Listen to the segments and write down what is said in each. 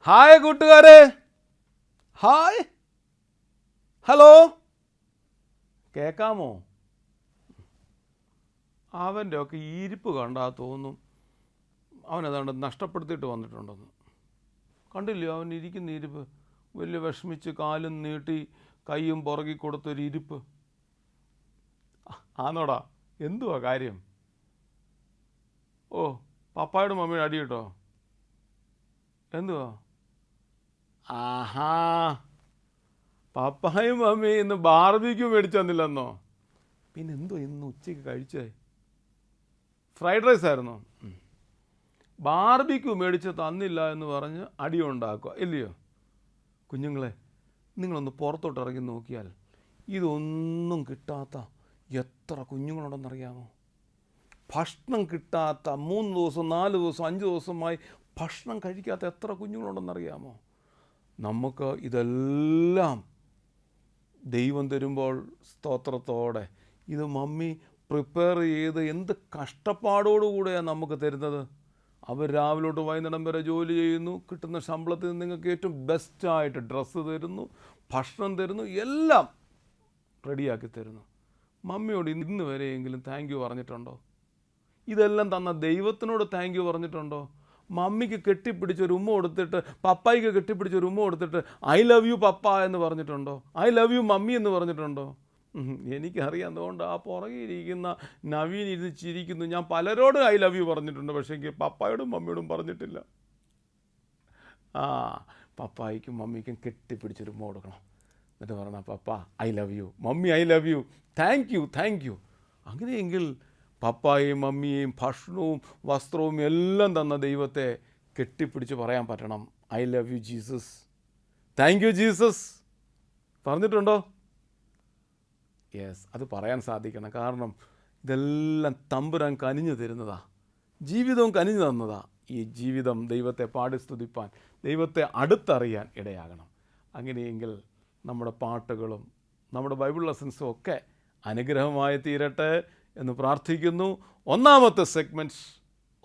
Hi കൂട്ടുകാരെ, hi, hello, കേൾക്കാമോ? അവൻ്റെ ഒക്കെ ഇരിപ്പ് കണ്ടാൽ തോന്നും അവനതാണ്ട് നഷ്ടപ്പെടുത്തിയിട്ട് വന്നിട്ടുണ്ടെന്ന്. കണ്ടില്ലയോ അവൻ ഇരിക്കുന്ന ഇരിപ്പ്? വലിയ വിഷമിച്ച് കാലും നീട്ടി കൈയും പുറകി കൊടുത്തൊരു ഇരിപ്പ്. ആന്നോടാ, എന്തുവാ കാര്യം? ഓ, പപ്പായുടെ മമ്മിയുടെ അടി കേട്ടോ? എന്തുവാ? ആഹാ, പപ്പായും മമ്മിയും ഇന്ന് ബാർബിക്യൂ മേടിച്ചു തന്നില്ലെന്നോ? പിന്നെ എന്തോ ഇന്ന് ഉച്ചയ്ക്ക് കഴിച്ചേ? ഫ്രൈഡ് റൈസ് ആയിരുന്നോ? ബാർബിക്യൂ മേടിച്ച് തന്നില്ല എന്ന് പറഞ്ഞ് അടി ഉണ്ടാക്കുക ഇല്ലയോ? കുഞ്ഞുങ്ങളെ, നിങ്ങളൊന്ന് പുറത്തോട്ട് ഇറങ്ങി നോക്കിയാൽ ഇതൊന്നും കിട്ടാത്ത എത്ര കുഞ്ഞുങ്ങളുണ്ടെന്നറിയാമോ? ഭക്ഷണം കിട്ടാത്ത 3 ദിവസം 4 ദിവസം 5 ദിവസമായി ഭക്ഷണം കഴിക്കാത്ത എത്ര കുഞ്ഞുങ്ങളുണ്ടെന്നറിയാമോ? നമുക്ക് ഇതെല്ലാം ദൈവം തരുമ്പോൾ സ്തോത്രത്തോടെ ഇത് മമ്മി പ്രിപ്പയർ ചെയ്ത് എന്ത് കഷ്ടപ്പാടോടുകൂടെയാണ് നമുക്ക് തരുന്നത്. അവർ രാവിലോട്ട് വൈകുന്നേരം വരെ ജോലി ചെയ്യുന്നു, കിട്ടുന്ന ശമ്പളത്തിൽ നിന്ന് നിങ്ങൾക്ക് ഏറ്റവും ബെസ്റ്റായിട്ട് ഡ്രസ്സ് തരുന്നു, ഭക്ഷണം തരുന്നു, എല്ലാം റെഡിയാക്കി തരുന്നു. മമ്മിയോട് ഇന്ന് വരെയെങ്കിലും താങ്ക് യു പറഞ്ഞിട്ടുണ്ടോ? ഇതെല്ലാം തന്ന ദൈവത്തിനോട് താങ്ക് യു പറഞ്ഞിട്ടുണ്ടോ? മമ്മിക്ക് കെട്ടിപ്പിടിച്ചൊരു ഉമ്മ കൊടുത്തിട്ട്, പപ്പായിക്ക് കെട്ടിപ്പിടിച്ചൊരു ഉമ്മ കൊടുത്തിട്ട് ഐ ലവ് യു പപ്പ എന്ന് പറഞ്ഞിട്ടുണ്ടോ? ഐ ലവ് യു മമ്മി എന്ന് പറഞ്ഞിട്ടുണ്ടോ? എനിക്കറിയാം. അതുകൊണ്ട് ആ പുറകിരിക്കുന്ന നവീൻ ഇരുന്ന് ചിരിക്കുന്നു. ഞാൻ പലരോടും ഐ ലവ് യു പറഞ്ഞിട്ടുണ്ട്, പക്ഷേ എനിക്ക് പപ്പായോടും മമ്മിയോടും പറഞ്ഞിട്ടില്ല. പപ്പായിക്കും മമ്മിക്കും കെട്ടിപ്പിടിച്ചൊരു ഉമ്മ കൊടുക്കണം. എന്നിട്ട് പറഞ്ഞ papa I love you, mummy I love you, thank you thank you. അങ്ങനെയെങ്കിൽ പപ്പായെയും മമ്മിയെയും ഭക്ഷണവും വസ്ത്രവും എല്ലാം തന്ന ദൈവത്തെ കെട്ടിപ്പിടിച്ച് പറയാൻ പറ്റണം I love you Jesus, thank you Jesus. പറഞ്ഞിട്ടുണ്ടോ? യെസ്, അത് പറയാൻ സാധിക്കണം. കാരണം ഇതെല്ലാം തമ്പുരാൻ കനിഞ്ഞു തരുന്നതാ, ജീവിതവും കനിഞ്ഞു തന്നതാ. ഈ ജീവിതം ദൈവത്തെ പാടി സ്തുതിപ്പാൻ, ദൈവത്തെ അടുത്തറിയാൻ ഇടയാകണം. അങ്ങനെയെങ്കിൽ നമ്മുടെ പാട്ടുകളും നമ്മുടെ ബൈബിൾ ലെസൺസും ഒക്കെ അനുഗ്രഹമായി തീരട്ടെ എന്ന് പ്രാർത്ഥിക്കുന്നു. ഒന്നാമത്തെ സെഗ്മെൻറ്റ്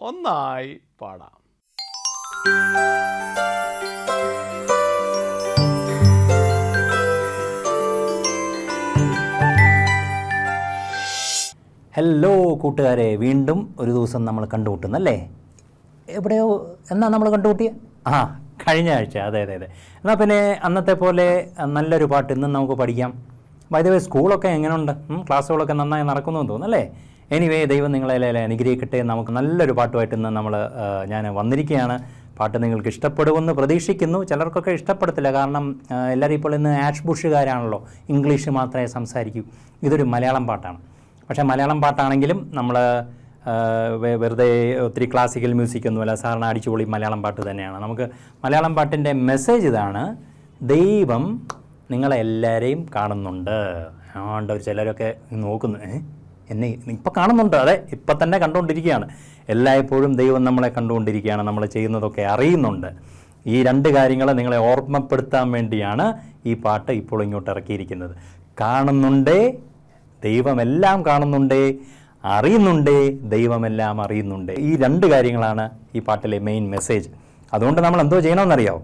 ഒന്നായി പാടാം. ഹലോ കൂട്ടുകാരെ, വീണ്ടും ഒരു ദിവസം നമ്മൾ കണ്ടുമുട്ടുന്നല്ലേ? എവിടെയോ എന്നാ നമ്മൾ കണ്ടുമുട്ടിയ? കഴിഞ്ഞ ആഴ്ച. അതെ. എന്നാൽ പിന്നെ അന്നത്തെ പോലെ നല്ലൊരു പാട്ട് ഇന്നും നമുക്ക് പഠിക്കാം. ബൈ ദ വേ, സ്കൂളൊക്കെ എങ്ങനെയുണ്ട്? ക്ലാസ്സുകളൊക്കെ നന്നായി നടക്കുന്നുവെന്ന് തോന്നുന്നല്ലേ? എനിവേ, ദൈവം നിങ്ങളെ അനുഗ്രഹിക്കട്ടെ. നമുക്ക് നല്ലൊരു പാട്ടുമായിട്ട് ഇന്ന് ഞാൻ വന്നിരിക്കുകയാണ്. പാട്ട് നിങ്ങൾക്ക് ഇഷ്ടപ്പെടുമെന്ന് പ്രതീക്ഷിക്കുന്നു. ചിലർക്കൊക്കെ ഇഷ്ടപ്പെടത്തില്ല, കാരണം എല്ലാവരും ഇപ്പോൾ ഇന്ന് ആഷ് ബുഷുകാരാണല്ലോ, ഇംഗ്ലീഷ് മാത്രമേ സംസാരിക്കൂ. ഇതൊരു മലയാളം പാട്ടാണ്. പക്ഷേ മലയാളം പാട്ടാണെങ്കിലും നമ്മൾ വെറുതെ ഒത്തിരി ക്ലാസിക്കൽ മ്യൂസിക്കൊന്നുമല്ല, സാധാരണ അടിച്ചുപൊളി മലയാളം പാട്ട് തന്നെയാണ്. നമുക്ക് മലയാളം പാട്ടിൻ്റെ മെസ്സേജ് ഇതാണ്: ദൈവം നിങ്ങളെല്ലാവരെയും കാണുന്നുണ്ട്. ഒരു ചിലരൊക്കെ നോക്കുന്നു, എന്നെ ഇപ്പം കാണുന്നുണ്ട്. അതെ, ഇപ്പം തന്നെ കണ്ടുകൊണ്ടിരിക്കുകയാണ്. എല്ലായ്പ്പോഴും ദൈവം നമ്മളെ കണ്ടുകൊണ്ടിരിക്കുകയാണ്, നമ്മൾ ചെയ്യുന്നതൊക്കെ അറിയുന്നുണ്ട്. ഈ 2 കാര്യങ്ങൾ നിങ്ങളെ ഓർമ്മപ്പെടുത്താൻ വേണ്ടിയാണ് ഈ പാട്ട് ഇപ്പോൾ ഇങ്ങോട്ട് ഇറക്കിയിരിക്കുന്നത്. കാണുന്നുണ്ടേ, ദൈവമെല്ലാം കാണുന്നുണ്ടേ, അറിയുന്നുണ്ടേ, ദൈവമെല്ലാം അറിയുന്നുണ്ട്. ഈ 2 കാര്യങ്ങളാണ് ഈ പാട്ടിലെ മെയിൻ മെസ്സേജ്. അതുകൊണ്ട് നമ്മൾ എന്തോ ചെയ്യണമെന്നറിയാമോ?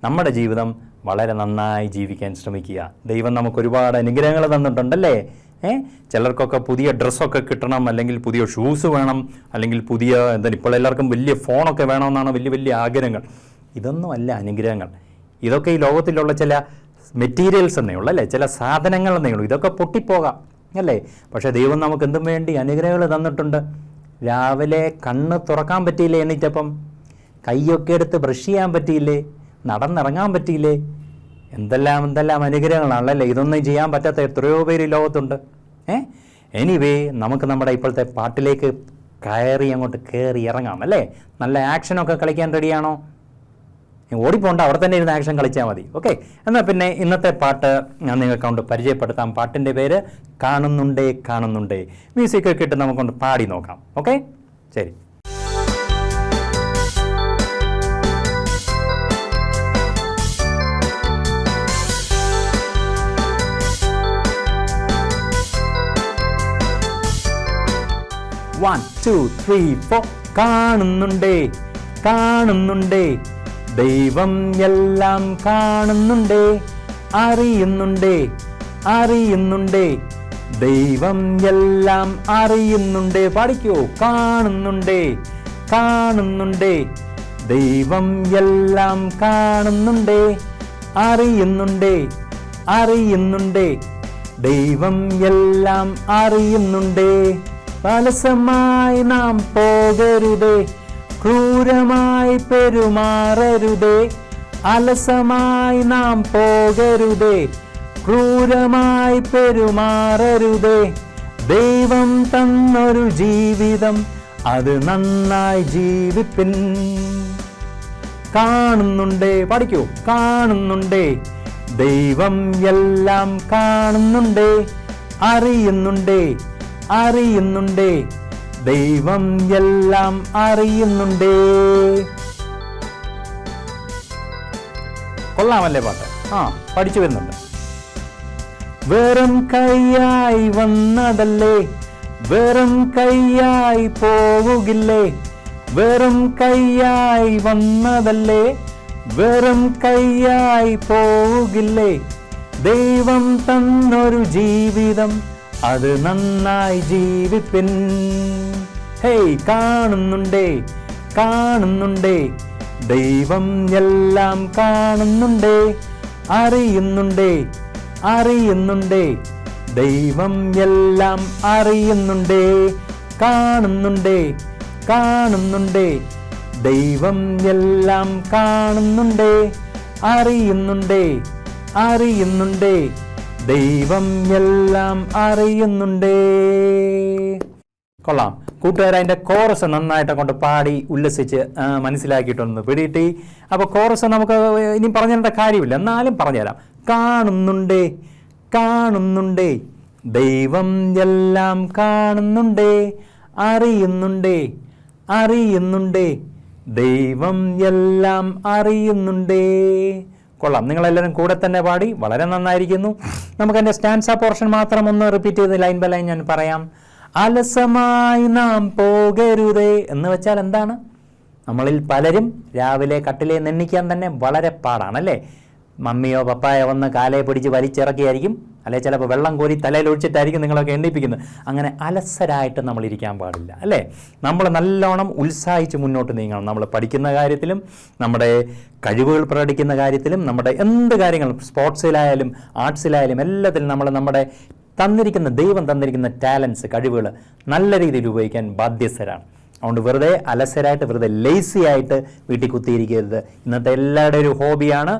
നമ്മുടെ ജീവിതം വളരെ നന്നായി ജീവിക്കാൻ ശ്രമിക്കുക. ദൈവം നമുക്ക് ഒരുപാട് അനുഗ്രഹങ്ങൾ തന്നിട്ടുണ്ടല്ലേ? ചിലർക്കൊക്കെ പുതിയ ഡ്രസ്സൊക്കെ കിട്ടണം, അല്ലെങ്കിൽ പുതിയ ഷൂസ് വേണം, അല്ലെങ്കിൽ പുതിയ ഇപ്പോൾ എല്ലാവർക്കും വലിയ ഫോണൊക്കെ വേണമെന്നാണ് വലിയ ആഗ്രഹങ്ങൾ. ഇതൊന്നും അല്ല അനുഗ്രഹങ്ങൾ. ഇതൊക്കെ ഈ ലോകത്തിലുള്ള ചില മെറ്റീരിയൽസ് എന്നേ ഉള്ളൂ, അല്ലേ? ചില സാധനങ്ങൾ എന്നേ ഉള്ളൂ. ഇതൊക്കെ പൊട്ടിപ്പോകാം, അല്ലേ? പക്ഷേ ദൈവം നമുക്ക് എന്തും വേണ്ടി അനുഗ്രഹങ്ങൾ തന്നിട്ടുണ്ട്. രാവിലെ കണ്ണ് തുറക്കാൻ പറ്റിയില്ലേ? എണീറ്റപ്പം കൈയൊക്കെ എടുത്ത് ബ്രഷ് ചെയ്യാൻ പറ്റിയില്ലേ? നടന്നിറങ്ങാൻ പറ്റിയില്ലേ? എന്തെല്ലാം അനുഗ്രഹങ്ങളാണല്ലേ? ഇതൊന്നും ചെയ്യാൻ പറ്റാത്ത എത്രയോ പേര് ലോകത്തുണ്ട്. എനിവേ, നമുക്ക് നമ്മുടെ ഇപ്പോഴത്തെ പാട്ടിലേക്ക് അങ്ങോട്ട് കയറി ഇറങ്ങാം, അല്ലേ? നല്ല ആക്ഷനൊക്കെ കളിക്കാൻ റെഡിയാണോ? ഓടിപ്പോണ്ട, അവിടെ തന്നെ ഇരുന്ന് ആക്ഷൻ കളിച്ചാൽ മതി. ഓക്കെ, എന്നാൽ പിന്നെ ഇന്നത്തെ പാട്ട് ഞാൻ നിങ്ങൾക്ക് കൊണ്ട് പരിചയപ്പെടുത്താം. പാട്ടിൻ്റെ പേര് കാണുന്നുണ്ടേ കാണുന്നുണ്ടേ. മ്യൂസിക്കൊക്കെ ഇട്ട് നമുക്കൊണ്ട് പാടി നോക്കാം. ഓക്കെ, ശരി. One, two, three, four. കാണുന്നുണ്ടേ കാണുന്നുണ്ടേ ദൈവം എല്ലാം കാണുന്നുണ്ടേ, അറിയുന്നുണ്ടേ, അറിയുന്നുണ്ടേ. ദൈവം എല്ലാം അറിയുന്നുണ്ടേ. പാടിക്കോ. കാണുന്നുണ്ടേ, കാണുന്നുണ്ടേ. ദൈവം എല്ലാം കാണുന്നുണ്ടേ, അറിയുന്നുണ്ടേ, അറിയുന്നുണ്ടേ. ദൈവം എല്ലാം അറിയുന്നുണ്ടേ. അലസമായി നാം പോകരുതേ, ക്രൂരമായി പെരുമാറരുതേ. അലസമായി നാം പോകരുതേ, ക്രൂരമായി പെരുമാറരുതേ. ദൈവം തന്നൊരു ജീവിതം, അത് നന്നായി ജീവിപ്പിൻ. കാണുന്നുണ്ടേ. പഠിക്കൂ. കാണുന്നുണ്ടേ. ദൈവം എല്ലാം കാണുന്നുണ്ടേ, അറിയുന്നുണ്ടേ, അറിയുന്നുണ്ടേ. ദൈവം എല്ലാം അറിയുന്നുണ്ടേ. കൊള്ളാമല്ലേ പാട്ട്? പഠിച്ചു വരുന്നുണ്ട്. വെറും കൈയായി വന്നതല്ലേ, വെറും കൈയായി പോവുകില്ലേ. വെറും കൈയായി വന്നതല്ലേ, വെറും കൈയായി പോവുകില്ലേ. ദൈവം തന്നൊരു ജീവിതം, അത് നന്നായി ജീവിപ്പിൻ. ഹേയ്, കാണുന്നുണ്ടേ, കാണുന്നുണ്ടേ. ദൈവം എല്ലാം കാണുന്നുണ്ടേ, അറിയുന്നുണ്ടേ, അറിയുന്നുണ്ടേ. ദൈവം എല്ലാം അറിയുന്നുണ്ടേ. കാണുന്നുണ്ടേ, കാണുന്നുണ്ടേ. ദൈവം എല്ലാം കാണുന്നുണ്ടേ, അറിയുന്നുണ്ടേ, അറിയുന്നുണ്ടേ. ദൈവം എല്ലാം അറിയുന്നുണ്ടേ. കൊള്ളാം കൂട്ടുകാർ. അതിൻ്റെ കോറസ് നന്നായിട്ട് കൊണ്ട് പാടി ഉല്ലസിച്ച് മനസ്സിലാക്കിയിട്ടൊന്ന് പിടിയിട്ടി. അപ്പോൾ കോറസ് നമുക്ക് ഇനി പറഞ്ഞു തരേണ്ട കാര്യമില്ല, എന്നാലും പറഞ്ഞുതരാം. കാണുന്നുണ്ടേ, കാണുന്നുണ്ടേ. ദൈവം എല്ലാം കാണുന്നുണ്ടേ, അറിയുന്നുണ്ടേ, അറിയുന്നുണ്ടേ. ദൈവം എല്ലാം അറിയുന്നുണ്ടേ. കൊള്ളാം. നിങ്ങളെല്ലാവരും കൂടെ തന്നെ പാടി, വളരെ നന്നായിരിക്കുന്നു. നമുക്കെൻ്റെ സ്റ്റാൻസ പോർഷൻ മാത്രം ഒന്ന് റിപ്പീറ്റ് ചെയ്ത് ലൈൻ ബൈ ലൈൻ ഞാൻ പറയാം. അലസമായി നാം പോകരുതേ എന്ന് വെച്ചാൽ എന്താണ്? നമ്മളിൽ പലരും രാവിലെ കട്ടിലെ എണ്ണിക്കാൻ തന്നെ വളരെ പാടാണല്ലേ. മമ്മിയോ പപ്പായോ വന്ന് കാലയെ പിടിച്ച് വലിച്ചിറക്കിയായിരിക്കും, അല്ലെ ചിലപ്പോൾ വെള്ളം കോരി തലയിൽ ഒഴിച്ചിട്ടായിരിക്കും നിങ്ങളൊക്കെ എണ്ണിപ്പിക്കുന്നത്. അങ്ങനെ അലസരായിട്ട് നമ്മൾ ഇരിക്കാൻ പാടില്ല അല്ലേ. നമ്മൾ നല്ലോണം ഉത്സാഹിച്ച് മുന്നോട്ട് നീങ്ങണം. നമ്മൾ പഠിക്കുന്ന കാര്യത്തിലും നമ്മുടെ കഴിവുകൾ പ്രകടിക്കുന്ന കാര്യത്തിലും നമ്മുടെ എന്ത് കാര്യങ്ങളും സ്പോർട്സിലായാലും ആർട്സിലായാലും എല്ലാത്തിലും നമ്മൾ നമ്മുടെ ദൈവം തന്നിരിക്കുന്ന ടാലൻസ്, കഴിവുകൾ നല്ല രീതിയിൽ ഉപയോഗിക്കാൻ ബാധ്യസ്ഥരാണ്. അതുകൊണ്ട് വെറുതെ അലസരായിട്ട്, വെറുതെ ലേസി ആയിട്ട് വീട്ടിൽ കുത്തിയിരിക്കരുത്. ഇന്നത്തെ എല്ലാവരുടെയും ഒരു ഹോബിയാണ്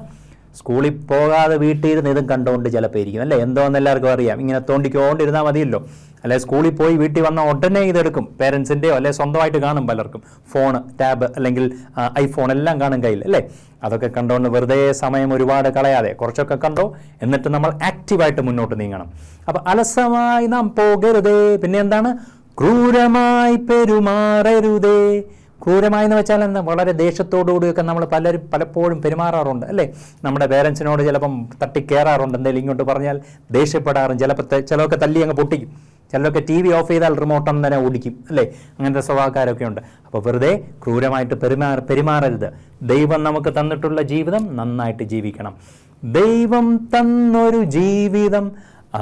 സ്കൂളിൽ പോകാതെ വീട്ടിലിരുന്ന് ഇതും കണ്ടുകൊണ്ട് ചിലപ്പോൾ ഇരിക്കും അല്ലേ. എന്തോന്ന് എല്ലാവർക്കും അറിയാം. ഇങ്ങനെ തോണ്ടിക്കൊണ്ടിരുന്നാൽ മതിയല്ലോ. അല്ലെ സ്കൂളിൽ പോയി വീട്ടിൽ വന്ന ഉടനെ ഇതെടുക്കും. പേരൻസിൻ്റെയോ അല്ലെ സ്വന്തമായിട്ട് കാണും പലർക്കും. ഫോണ്, ടാബ് അല്ലെങ്കിൽ ഐഫോൺ എല്ലാം കാണും കയ്യിൽ അല്ലേ. അതൊക്കെ കണ്ടുകൊണ്ട് വെറുതെ സമയം ഒരുപാട് കളയാതെ കുറച്ചൊക്കെ കണ്ടോ, എന്നിട്ട് നമ്മൾ ആക്റ്റീവായിട്ട് മുന്നോട്ട് നീങ്ങണം. അപ്പം അലസമായി നാം പോകരുതേ. പിന്നെ എന്താണ്? ക്രൂരമായി പെരുമാറരുതേ. ക്രൂരമായി എന്ന് വെച്ചാൽ എന്താ? വളരെ ദേഷ്യത്തോടുകൂടിയൊക്കെ നമ്മൾ പലപ്പോഴും പെരുമാറാറുണ്ട് അല്ലേ. നമ്മുടെ പേരൻസിനോട് ചിലപ്പം തട്ടിക്കയറാറുണ്ട്. എന്തെങ്കിലും ഇങ്ങോട്ട് പറഞ്ഞാൽ ദേഷ്യപ്പെടാറും. ചിലതൊക്കെ തല്ലി അങ്ങ് പൊട്ടിക്കും. ചിലരൊക്കെ TV ഓഫ് ചെയ്താൽ റിമോട്ടം തന്നെ ഓടിക്കും അല്ലേ. അങ്ങനത്തെ സ്വഭാവക്കാരൊക്കെ ഉണ്ട്. അപ്പോൾ വെറുതെ ക്രൂരമായിട്ട് പെരുമാറരുത്. ദൈവം നമുക്ക് തന്നിട്ടുള്ള ജീവിതം നന്നായിട്ട് ജീവിക്കണം. ദൈവം തന്നൊരു ജീവിതം,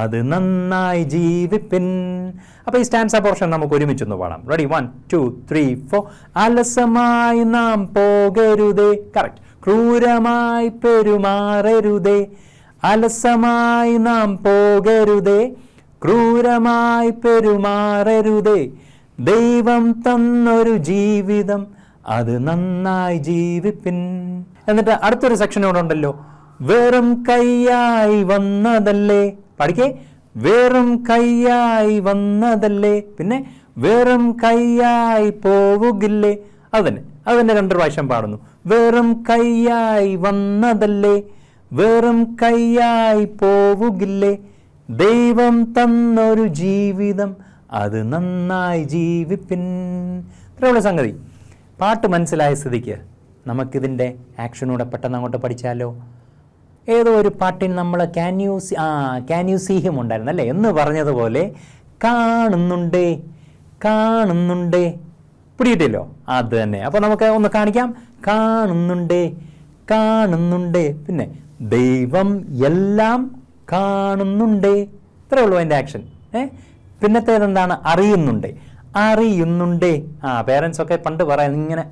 അത് നന്നായി ജീവിപ്പിൻ. അപ്പോൾ ഈ സ്റ്റാൻസ പോർഷൻ നമുക്ക് ഒരുമിച്ചൊന്ന് പാടാം. റെഡി? 1 2 3 4. അലസമായി നാം പോകരുതേ. കറക്റ്റ്. ക്രൂരമായി പെരുമാറരുതേ. അലസമായി നാം പോകരുതേ, ക്രൂരമായി പെരുമാറരുതേ. ദൈവം തന്നൊരു ജീവിതം, അത് നന്നായി ജീവിപ്പിൻ. എന്നിട്ട് അടുത്തൊരു സെക്ഷനോടുണ്ടല്ലോ. വെറും കൈയായി വന്നതല്ലേ. പഠിക്കേ. വെറും കൈയായി വന്നതല്ലേ. പിന്നെ വെറും കൈയായി പോവുകില്ലേ. അതന്നെ 2 പ്രാവശ്യം പാടുന്നു. വെറും കൈയായി വന്നതല്ലേ, വെറും കൈയായി പോവുകില്ലേ. ദൈവം തന്നൊരു ജീവിതം, അത് നന്നായി ജീവിപ്പിൻ. ഇത്രയുള്ള സംഗതി. പാട്ട് മനസ്സിലായ സ്ഥിതിക്ക് നമുക്കിതിൻ്റെ ആക്ഷനൂടെ പെട്ടെന്ന് അങ്ങോട്ട് പഠിച്ചാലോ. ഏതോ ഒരു പാട്ടിന് നമ്മൾ ക്യാൻ യു സീ ഹിം ഉണ്ടായിരുന്നു അല്ലേ എന്ന് പറഞ്ഞതുപോലെ കാണുന്നുണ്ടേ, കാണുന്നുണ്ടേ. പിടിയിട്ടില്ലോ? അത് തന്നെ. അപ്പോൾ നമുക്ക് ഒന്ന് കാണിക്കാം. കാണുന്നുണ്ടേ, കാണുന്നുണ്ടേ. പിന്നെ ദൈവം എല്ലാം കാണുന്നുണ്ടേ. ഇത്രേ ഉള്ളൂ അതിൻ്റെ ആക്ഷൻ. പിന്നത്തേതെന്താണ്? അറിയുന്നുണ്ടേ. അറിയുന്നുണ്ടേ. പേരൻസ് ഒക്കെ പണ്ട് പറയാം ഇങ്ങനെ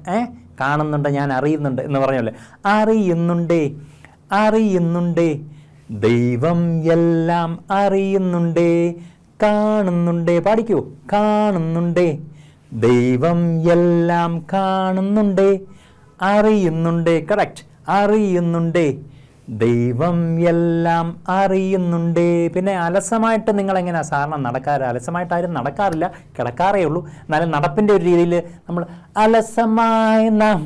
കാണുന്നുണ്ട്, ഞാൻ അറിയുന്നുണ്ട് എന്ന് പറഞ്ഞല്ലേ. അറിയുന്നുണ്ടേ, അറിയുന്നുണ്ടേ. ദൈവം എല്ലാം അറിയുന്നുണ്ടേ. കാണുന്നുണ്ടേ. പാടിക്കൂ. കാണുന്നുണ്ടേ. ദൈവം എല്ലാം കാണുന്നുണ്ടേ. അറിയുന്നുണ്ടേ. കറക്റ്റ്. അറിയുന്നുണ്ടേ. ദൈവം എല്ലാം അറിയുന്നുണ്ടേ. പിന്നെ അലസമായിട്ട് നിങ്ങളെങ്ങനെയാ സാധാരണ നടക്കാറ്? അലസമായിട്ടാരും നടക്കാറില്ല, കിടക്കാറേ ഉള്ളൂ. എന്നാലും നടപ്പിൻ്റെ ഒരു രീതിയിൽ നമ്മൾ അലസമായി നാം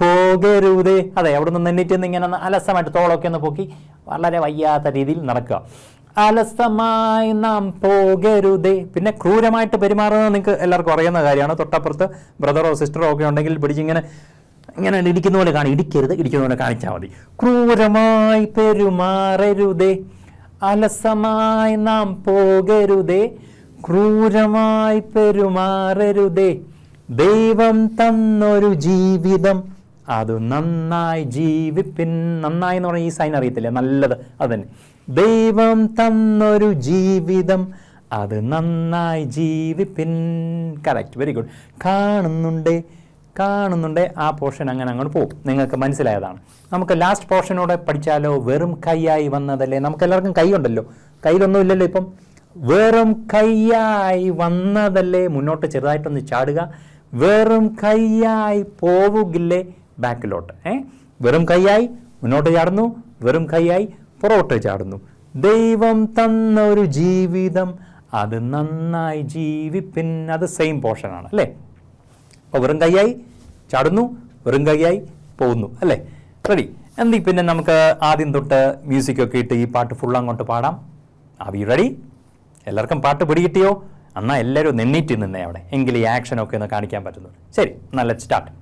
പോകരുതേ. അതെ, അവിടെ നിന്ന് എണ്ണീറ്റ് ഇങ്ങനെ അലസമായിട്ട് തോളൊക്കെ ഒന്ന് പൊക്കി വളരെ വയ്യാത്ത രീതിയിൽ നടക്കുക. അലസമായി നാം പോകരുതേ. പിന്നെ ക്രൂരമായിട്ട് പെരുമാറുന്നത് നിങ്ങൾക്ക് എല്ലാവർക്കും അറിയുന്ന കാര്യമാണ്. തൊട്ടപ്പുറത്ത് ബ്രദറോ സിസ്റ്ററോ ഒക്കെ ഉണ്ടെങ്കിൽ പിടിച്ചിങ്ങനെ ഇങ്ങനെ ഇടിക്കുന്ന പോലെ ഇടിക്കരുത്, ഇടിക്കുന്ന പോലെ കാണിച്ചാൽ മതി. ക്രൂരമായി പെരുമാറരുതേ. അലസമായി നാം പോകരുതേ. ക്രൂരമായി പെരുമാറരുതേ. ദൈവം തന്നൊരു ജീവിതം അത് നന്നായി ജീവിപ്പിൻ. നന്നായി എന്ന് പറഞ്ഞാൽ ഈ സൈൻ അറിയത്തില്ലേ, നല്ലത് അത് തന്നെ. ദൈവം തന്നൊരു ജീവിതം അത് നന്നായി ജീവിപ്പിൻ. Correct, very good. കാണുന്നുണ്ടേ, കാണുന്നുണ്ടേ. ആ പോർഷൻ അങ്ങനെ അങ്ങോട്ട് പോകും. നിങ്ങൾക്ക് മനസ്സിലായതാണ്. നമുക്ക് ലാസ്റ്റ് പോർഷനോടെ പഠിച്ചാലോ? വെറും കൈയായി വന്നതല്ലേ. നമുക്ക് എല്ലാവർക്കും കൈ ഉണ്ടല്ലോ, കയ്യിലൊന്നും ഇല്ലല്ലോ ഇപ്പം. വെറും കൈയായി വന്നതല്ലേ. മുന്നോട്ട് ചെറുതായിട്ടൊന്ന് ചാടുക. വെറും കൈയായി പോവുകില്ലേ ബാക്കിലോട്ട്. വെറും കൈയായി മുന്നോട്ട് ചാടുന്നു, വെറും കൈയായി പുറകോട്ട് ചാടുന്നു. ദൈവം തന്നൊരു ജീവിതം അത് നന്നായി ജീവിപ്പിൻ. അത് സെയിം പോർഷനാണ് അല്ലേ. അപ്പോൾ വെറും കൈയായി ചാടുന്നു, വെറും കൈയായി പോകുന്നു അല്ലേ. റെഡി? എന്തി പിന്നെ നമുക്ക് ആദ്യം തൊട്ട് മ്യൂസിക്കൊക്കെ ഇട്ട് ഈ പാട്ട് ഫുൾ അങ്ങോട്ട് പാടാം. Are you ready? എല്ലാവർക്കും പാട്ട് പിടികിട്ടിയോ? എന്നാൽ എല്ലാവരും നെണ്ണീറ്റ് നിന്നേ അവിടെ, എങ്കിൽ ഈ ആക്ഷനൊക്കെ ഒന്ന് കാണിക്കാൻ പറ്റുന്നു. ശരി, എന്നാൽ ലെറ്റ്സ് സ്റ്റാർട്ട്.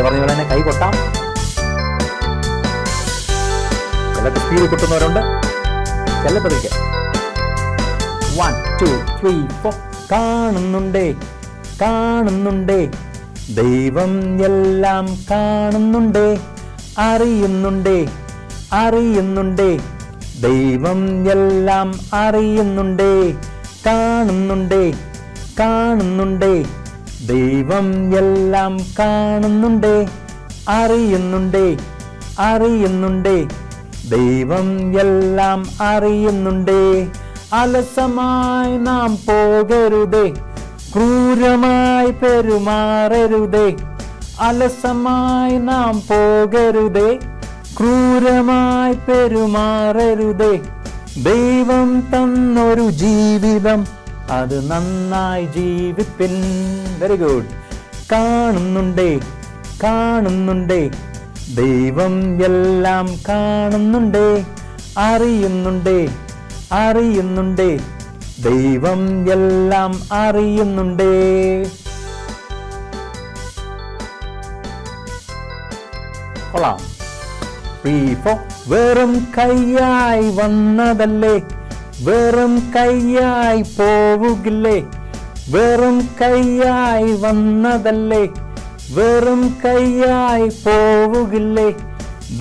പറഞ്ഞ പോലെ തന്നെ കൈ കൊട്ടാം. ചിലപ്പോൾ സ്പീഡ് കൊട്ടുന്നവരുണ്ട്, ചിലപ്പോൾ 1 2 3 4. കാണുന്നുണ്ടേ, കാണുന്നുണ്ടേ. ദൈവം എല്ലാം കാണുന്നുണ്ടേ. അറിയുന്നുണ്ടേ, അറിയുന്നുണ്ടേ. ദൈവം എല്ലാം അറിയുന്നുണ്ടേ. കാണുന്നുണ്ടേ, കാണുന്നുണ്ടേ. ദൈവം എല്ലാം കാണുന്നുണ്ടേ. അറിയുന്നുണ്ടേ, അറിയുന്നുണ്ടേ. ദൈവം എല്ലാം അറിയുന്നുണ്ടേ. അലസമായി നാം പോകരുതേ. ക്രൂരമായി പെരുമാറരുതേ. അലസമായി നാം പോകരുതേ. ക്രൂരമായി പെരുമാറരുതേ. ദൈവം തന്നൊരു ജീവിതം അത് നന്നായി ജീവിപ്പിൻ. Very good. കാണുന്നുണ്ടേ, കാണുന്നുണ്ടേ. ദൈവം എല്ലാം കാണുന്നുണ്ടേ. അറിയുന്നുണ്ടേ, അറിയുന്നുണ്ടേ. ദൈവം എല്ലാം അറിയുന്നുണ്ടേ. കൊള്ളാം. 3 4. വെറും കൈയായി വന്നതല്ലേ. വെറും കൈയായി പോവുകില്ലേ. വെറും കൈയായി വന്നതല്ലേ. വെറും കൈയായി പോവുകില്ലേ.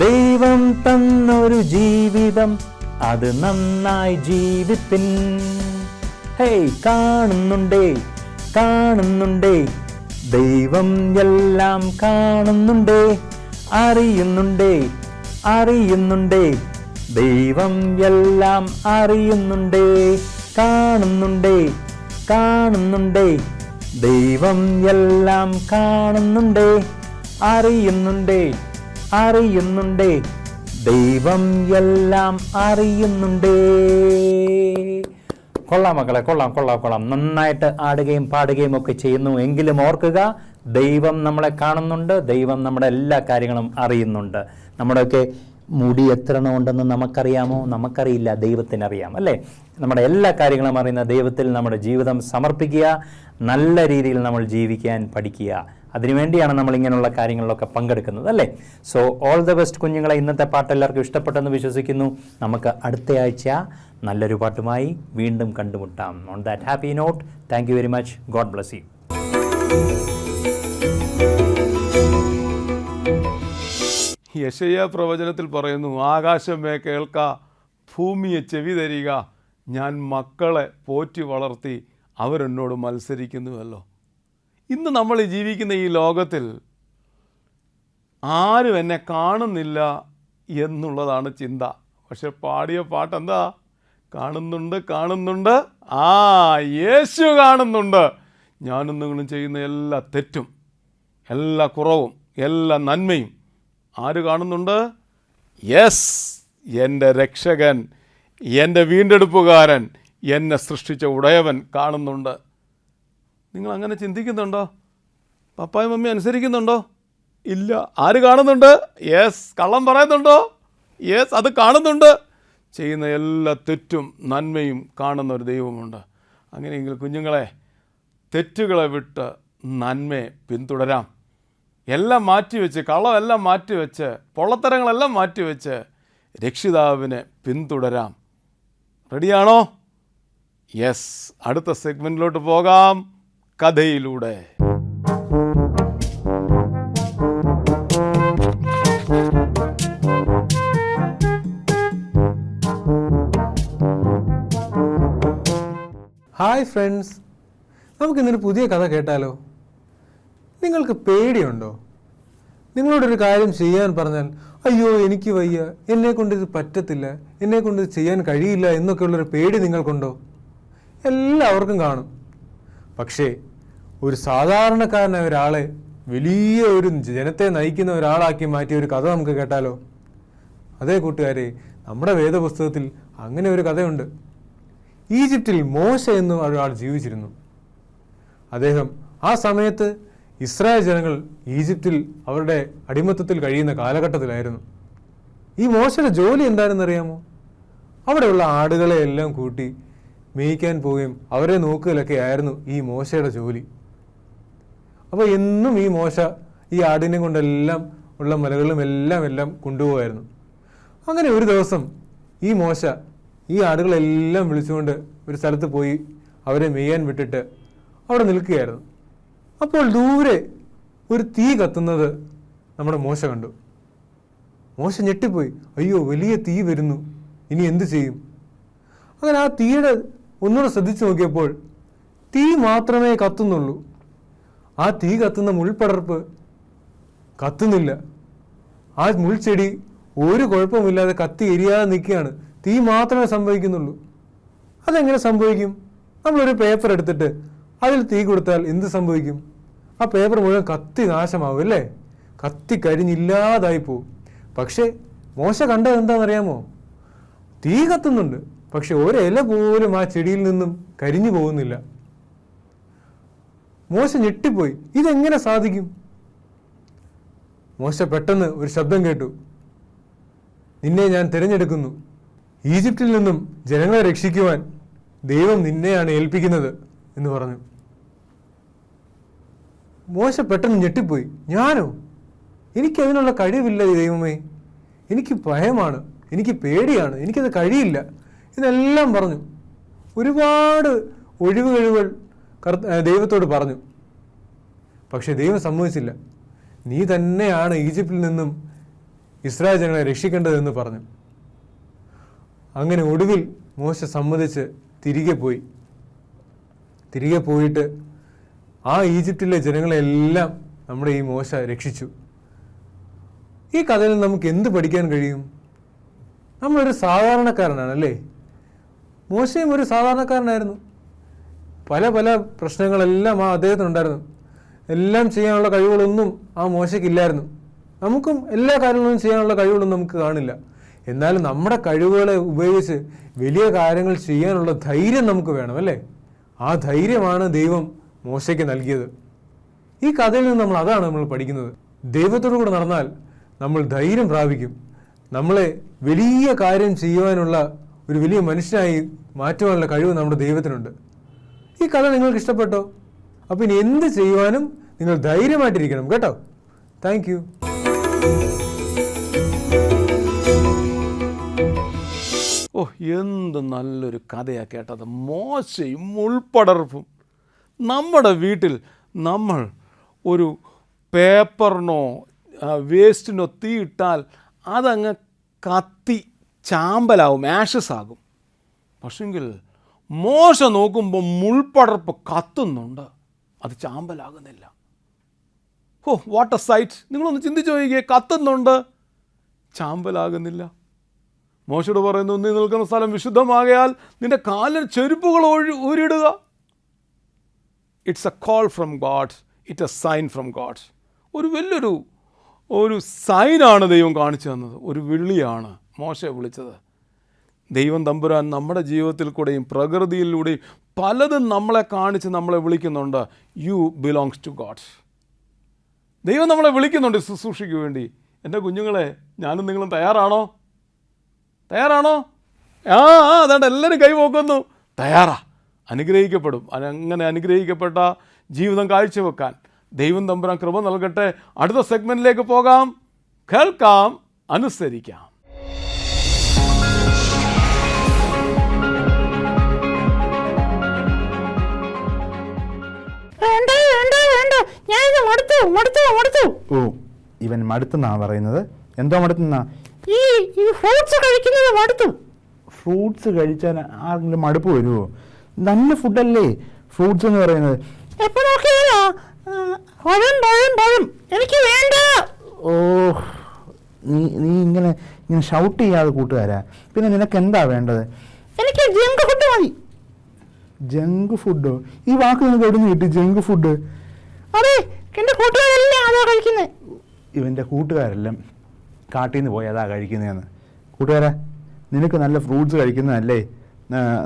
ദൈവം തന്നൊരു ജീവിതം അത് നന്നായി ജീവിപ്പിൻ. ഹേയ്, കാണുന്നുണ്ടേ, കാണുന്നുണ്ടേ. ദൈവം എല്ലാം കാണുന്നുണ്ടേ. അറിയുന്നുണ്ടേ, അറിയുന്നുണ്ടേ. ദൈവം എല്ലാം അറിയുന്നുണ്ടേ. കാണുന്നുണ്ടേ, കാണുന്നുണ്ടേ. ദൈവം എല്ലാം കാണുന്നുണ്ടേ. അറിയുന്നുണ്ടേ, അറിയുന്നുണ്ടേ. ദൈവം എല്ലാം അറിയുന്നുണ്ടേ. കൊള്ളാം മക്കളെ, കൊള്ളാം കൊള്ളാം കൊള്ളാം. നന്നായിട്ട് ആടുകയും പാടുകയും ഒക്കെ ചെയ്യുന്നു. എങ്കിലും ഓർക്കുക, ദൈവം നമ്മളെ കാണുന്നുണ്ട്. ദൈവം നമ്മുടെ എല്ലാ കാര്യങ്ങളും അറിയുന്നുണ്ട്. നമ്മുടെയൊക്കെ മുടി എത്ര എണ്ണം ഉണ്ടെന്ന് നമുക്കറിയാമോ? നമുക്കറിയില്ല, ദൈവത്തിനറിയാം അല്ലേ. നമ്മുടെ എല്ലാ കാര്യങ്ങളും അറിയുന്ന ദൈവത്തിൽ നമ്മുടെ ജീവിതം സമർപ്പിക്കുക. നല്ല രീതിയിൽ നമ്മൾ ജീവിക്കാൻ പഠിക്കുക. അതിനുവേണ്ടിയാണ് നമ്മൾ ഇങ്ങനെയുള്ള കാര്യങ്ങളിലൊക്കെ പങ്കെടുക്കുന്നത് അല്ലേ. സോ ഓൾ ദ ബെസ്റ്റ് കുഞ്ഞുങ്ങളെ. ഇന്നത്തെ പാട്ട് എല്ലാവർക്കും ഇഷ്ടപ്പെട്ടെന്ന് വിശ്വസിക്കുന്നു. നമുക്ക് അടുത്ത ആഴ്ച നല്ലൊരു പാട്ടുമായി വീണ്ടും കണ്ടുമുട്ടാം. On that happy note, thank you very much. God bless you. യെശയ്യാ പ്രവചനത്തിൽ പറയുന്നു, ആകാശമേ കേൾക്ക, ഭൂമിയെ ചെവി തരിക, ഞാൻ മക്കളെ പോറ്റി വളർത്തി അവരെന്നോട് മത്സരിക്കുന്നുവല്ലോ. ഇന്ന് നമ്മൾ ജീവിക്കുന്ന ഈ ലോകത്തിൽ ആരും എന്നെ കാണുന്നില്ല എന്നുള്ളതാണ് ചിന്ത. പക്ഷെ പാടിയ പാട്ടെന്താ? കാണുന്നുണ്ട്, യേശു കാണുന്നുണ്ട്. ഞാനും നിങ്ങളും ചെയ്യുന്ന എല്ലാ തെറ്റും, എല്ലാ കുറവും, എല്ലാ നന്മയും ആര് കാണുന്നുണ്ട്? യെസ്, എൻ്റെ രക്ഷകൻ, എൻ്റെ വീണ്ടെടുപ്പുകാരൻ, എന്നെ സൃഷ്ടിച്ച ഉടയവൻ കാണുന്നുണ്ട്. നിങ്ങൾ അങ്ങനെ ചിന്തിക്കുന്നുണ്ടോ? പപ്പായും മമ്മി അനുസരിക്കുന്നുണ്ടോ? ഇല്ല. ആര് കാണുന്നുണ്ട്? യെസ്. കള്ളം പറയുന്നുണ്ടോ? യെസ്, അത് കാണുന്നുണ്ട്. ചെയ്യുന്ന എല്ലാ തെറ്റും നന്മയും കാണുന്ന ഒരു ദൈവമുണ്ട്. അങ്ങനെയെങ്കിൽ കുഞ്ഞുങ്ങളെ, തെറ്റുകളെ വിട്ട് നന്മയെ പിന്തുടരാം. എല്ലാം മാറ്റിവെച്ച്, കളമെല്ലാം മാറ്റിവെച്ച്, പൊള്ളത്തരങ്ങളെല്ലാം മാറ്റിവെച്ച് രക്ഷിതാവിനെ പിന്തുടരാം. റെഡിയാണോ? യെസ്. അടുത്ത സെഗ്മെൻറ്റിലോട്ട് പോകാം, കഥയിലൂടെ. ഹായ് ഫ്രണ്ട്സ്, നമുക്കിന്നൊരു പുതിയ കഥ കേട്ടാലോ? നിങ്ങൾക്ക് പേടിയുണ്ടോ? നിങ്ങളോടൊരു കാര്യം ചെയ്യാൻ പറഞ്ഞാൽ, അയ്യോ എനിക്ക് വയ്യ, എന്നെക്കൊണ്ടിത് പറ്റത്തില്ല, എന്നെക്കൊണ്ടിത് ചെയ്യാൻ കഴിയില്ല എന്നൊക്കെയുള്ളൊരു പേടി നിങ്ങൾക്കുണ്ടോ? എല്ലാവർക്കും കാണും. പക്ഷേ ഒരു സാധാരണക്കാരനായ ഒരാളെ വലിയ ഒരു ജനത്തെ നയിക്കുന്ന ഒരാളാക്കി മാറ്റിയ ഒരു കഥ നമുക്ക് കേട്ടാലോ? അതേ കൂട്ടുകാരെ, നമ്മുടെ വേദപുസ്തകത്തിൽ അങ്ങനെ ഒരു കഥയുണ്ട്. ഈജിപ്തിൽ മോശ എന്ന ഒരാൾ ജീവിച്ചിരുന്നു. അദ്ദേഹം ആ സമയത്ത് ഇസ്രായേൽ ജനങ്ങൾ ഈജിപ്തിൽ അവരുടെ അടിമത്തത്തിൽ കഴിയുന്ന കാലഘട്ടത്തിലായിരുന്നു. ഈ മോശയുടെ ജോലി എന്താണെന്നറിയാമോ? അവിടെയുള്ള ആടുകളെ എല്ലാം കൂട്ടി മേയ്ക്കാൻ പോവുകയും അവരെ നോക്കുകയൊക്കെ ആയിരുന്നു ഈ മോശയുടെ ജോലി. അപ്പോൾ എന്നും ഈ മോശ ഈ ആടിനെ കൊണ്ടെല്ലാം ഉള്ള മലകളിലും എല്ലാം കൊണ്ടുപോകായിരുന്നു. അങ്ങനെ ഒരു ദിവസം ഈ മോശ ഈ ആടുകളെല്ലാം വിളിച്ചുകൊണ്ട് ഒരു സ്ഥലത്ത് പോയി അവരെ മെയ്യാൻ വിട്ടിട്ട് അവിടെ നിൽക്കുകയായിരുന്നു. അപ്പോൾ ദൂരെ ഒരു തീ കത്തുന്നത് നമ്മുടെ മോശ കണ്ടു. മോശ ഞെട്ടിപ്പോയി. അയ്യോ, വലിയ തീ വരുന്നു, ഇനി എന്തു ചെയ്യും? അങ്ങനെ ആ തീയുടെ ഒന്നുകൂടെ ശ്രദ്ധിച്ചു നോക്കിയപ്പോൾ തീ മാത്രമേ കത്തുന്നുള്ളൂ. ആ തീ കത്തുന്ന മുൾപടർപ്പ് കത്തുന്നില്ല. ആ മുൾച്ചെടി ഒരു കുഴപ്പമില്ലാതെ കത്തി എരിയാതെ നിൽക്കുകയാണ്. തീ മാത്രമേ സംഭവിക്കുന്നുള്ളൂ. അതെങ്ങനെ സംഭവിക്കും? നമ്മളൊരു പേപ്പർ എടുത്തിട്ട് അതിൽ തീ കൊടുത്താൽ എന്ത് സംഭവിക്കും? ആ പേപ്പർ മുഴുവൻ കത്തി നാശമാവും അല്ലേ? കത്തി കരിഞ്ഞില്ലാതായി പോവും. പക്ഷേ മോശ കണ്ടത് എന്താണെന്നറിയാമോ? തീ കത്തുന്നുണ്ട്, പക്ഷെ ഒരില പോലും ആ ചെടിയിൽ നിന്നും കരിഞ്ഞു പോകുന്നില്ല. മോശ ഞെട്ടിപ്പോയി. ഇതെങ്ങനെ സാധിക്കും? മോശ പെട്ടെന്ന് ഒരു ശബ്ദം കേട്ടു. നിന്നെ ഞാൻ തിരഞ്ഞെടുക്കുന്നു. ഈജിപ്തിൽ നിന്നും ജനങ്ങളെ രക്ഷിക്കുവാൻ ദൈവം നിന്നെയാണ് ഏൽപ്പിക്കുന്നത് എന്ന് പറഞ്ഞു. മോശ പെട്ടെന്ന് ഞെട്ടിപ്പോയി. ഞാനോ? എനിക്കതിനുള്ള കഴിവില്ല ദൈവമേ, എനിക്ക് ഭയമാണ്, എനിക്ക് പേടിയാണ്, എനിക്കത് കഴിയില്ല എന്നെല്ലാം പറഞ്ഞു. ഒരുപാട് ഒഴിവ് കഴിവുകൾ ദൈവത്തോട് പറഞ്ഞു. പക്ഷെ ദൈവം സമ്മതിച്ചില്ല. നീ തന്നെയാണ് ഈജിപ്തിൽ നിന്നും ഇസ്രായേൽ ജനങ്ങളെ രക്ഷിക്കേണ്ടതെന്ന് പറഞ്ഞു. അങ്ങനെ ഒടുവിൽ മോശ സമ്മതിച്ച് തിരികെ പോയിട്ട് ആ ഈജിപ്തിലെ ജനങ്ങളെല്ലാം നമ്മുടെ ഈ മോശ രക്ഷിച്ചു. ഈ കഥയിൽ നമുക്ക് എന്ത് പഠിക്കാൻ കഴിയും? നമ്മളൊരു സാധാരണക്കാരനാണല്ലേ? മോശയും ഒരു സാധാരണക്കാരനായിരുന്നു. പല പ്രശ്നങ്ങളെല്ലാം ആ അദ്ദേഹത്തിനുണ്ടായിരുന്നു. എല്ലാം ചെയ്യാനുള്ള കഴിവുകളൊന്നും ആ മോശയ്ക്കില്ലായിരുന്നു. നമുക്കും എല്ലാ കാര്യങ്ങളും ചെയ്യാനുള്ള കഴിവുകളൊന്നും നമുക്ക് കാണില്ല. എന്നാലും നമ്മുടെ കഴിവുകളെ ഉപയോഗിച്ച് വലിയ കാര്യങ്ങൾ ചെയ്യാനുള്ള ധൈര്യം നമുക്ക് വേണം അല്ലേ? ആ ധൈര്യമാണ് ദൈവം മോശയ്ക്ക് നൽകിയത്. ഈ കഥയിൽ നിന്ന് അതാണ് നമ്മൾ പഠിക്കുന്നത്. ദൈവത്തോടു കൂടെ നടന്നാൽ നമ്മൾ ധൈര്യം പ്രാപിക്കും. നമ്മളെ വലിയ കാര്യം ചെയ്യുവാനുള്ള ഒരു വലിയ മനുഷ്യനായി മാറ്റുവാനുള്ള കഴിവ് നമ്മുടെ ദൈവത്തിനുണ്ട്. ഈ കഥ നിങ്ങൾക്ക് ഇഷ്ടപ്പെട്ടോ? അപ്പോൾ ഇനി എന്ത് ചെയ്യുവാനും നിങ്ങൾ ധൈര്യമായിട്ടിരിക്കണം കേട്ടോ. Thank you. ഓ, എന്ത് നല്ലൊരു കഥയാണ് കേട്ടത്. മോശയും മുൾപടർപ്പും. നമ്മുടെ വീട്ടിൽ നമ്മൾ ഒരു പേപ്പറിനോ വേസ്റ്റിനോ തീ ഇട്ടാൽ അതങ്ങ് കത്തി ചാമ്പലാവും, ആഷസ് ആകും. പക്ഷെങ്കിൽ മോശ നോക്കുമ്പോൾ മുൾപടർപ്പ് കത്തുന്നുണ്ട്, അത് ചാമ്പലാകുന്നില്ല. Oh what a sight! നിങ്ങളൊന്ന് ചിന്തിച്ച് നോക്കിയേ, കത്തുന്നുണ്ട്, ചാമ്പലാകുന്നില്ല. മോശയോട് പറയുന്നു, നീ നിൽക്കുന്ന സ്ഥലം വിശുദ്ധമാകയാൽ നിന്റെ കാലിന് ചെരുപ്പുകൾ ഊരിടുക. It's a call from God, it's a sign from God. ഒരു സൈനാണ് ദൈവം കാണിച്ചു തന്നത്, ഒരു വിളിയാണ് മോശയെ വിളിച്ചത്. ദൈവം തമ്പുരാൻ നമ്മുടെ ജീവിതത്തിൽ കൂടെയും പ്രകൃതിയിലൂടെയും പലതും നമ്മളെ കാണിച്ച് നമ്മളെ വിളിക്കുന്നുണ്ട്. You belongs to God. ദൈവം നമ്മളെ വിളിക്കുന്നുണ്ട് ശുശ്രൂഷയ്ക്ക് വേണ്ടി. എൻ്റെ കുഞ്ഞുങ്ങളെ, ഞാനും നിങ്ങളും തയ്യാറാണോ? അതാണ്ട് എല്ലാവരും കൈപോക്കുന്നു. തയ്യാറാ, അനുഗ്രഹിക്കപ്പെടും. അങ്ങനെ അനുഗ്രഹിക്കപ്പെട്ട ജീവിതം കാഴ്ചവെക്കാൻ ദൈവം തമ്പുരാൻ കൃപ നൽകട്ടെ. അടുത്ത സെഗ്മെൻറ്റിലേക്ക് പോകാം. കേൾക്കാം, അനുസരിക്കാം. ഓ, ഇവൻ മടുത്തെന്നാ പറയുന്നത്. എന്തോ മടുത്തെന്നാ? ഈ ഫ്രൂട്ട്സ് കഴിക്കുന്നത് മടുത്തു. ഫ്രൂട്ട്സ് കഴിച്ചാൽ ആരെങ്കിലും മടുപ്പ് വരുമോ? നല്ല ഫുഡല്ലേ ഫ്രൂട്ട്സ് എന്ന് പറയുന്നത്. എപ്പോ നോക്കിയാലോ പഴം എനിക്ക് വേണ്ട. ഓ, നീ ഇങ്ങനെ ഷൗട്ട് ചെയ്യാതെ കൂട്ടുകാരാ. പിന്നെ നിനക്ക് എന്താ വേണ്ടത്? എനിക്ക് ജങ്ക് ഫുഡ് മതി. ജങ്ക് ഫുഡോ? ഈ വാക്ക് നിനക്ക് എവിടെ നിന്ന് കിട്ടി, ജങ്ക് ഫുഡ്? അതെ, എന്റെ കൂട്ടുകാരെല്ലാം അതാ കഴിക്കുന്നത്. ഇവൻ്റെ കൂട്ടുകാരെല്ലാം കാട്ടിൽ നിന്ന് പോയി അതാ കഴിക്കുന്നതെന്ന്. കൂട്ടുകാരാ, നിനക്ക് നല്ല ഫ്രൂട്ട്സ് കഴിക്കുന്നതല്ലേ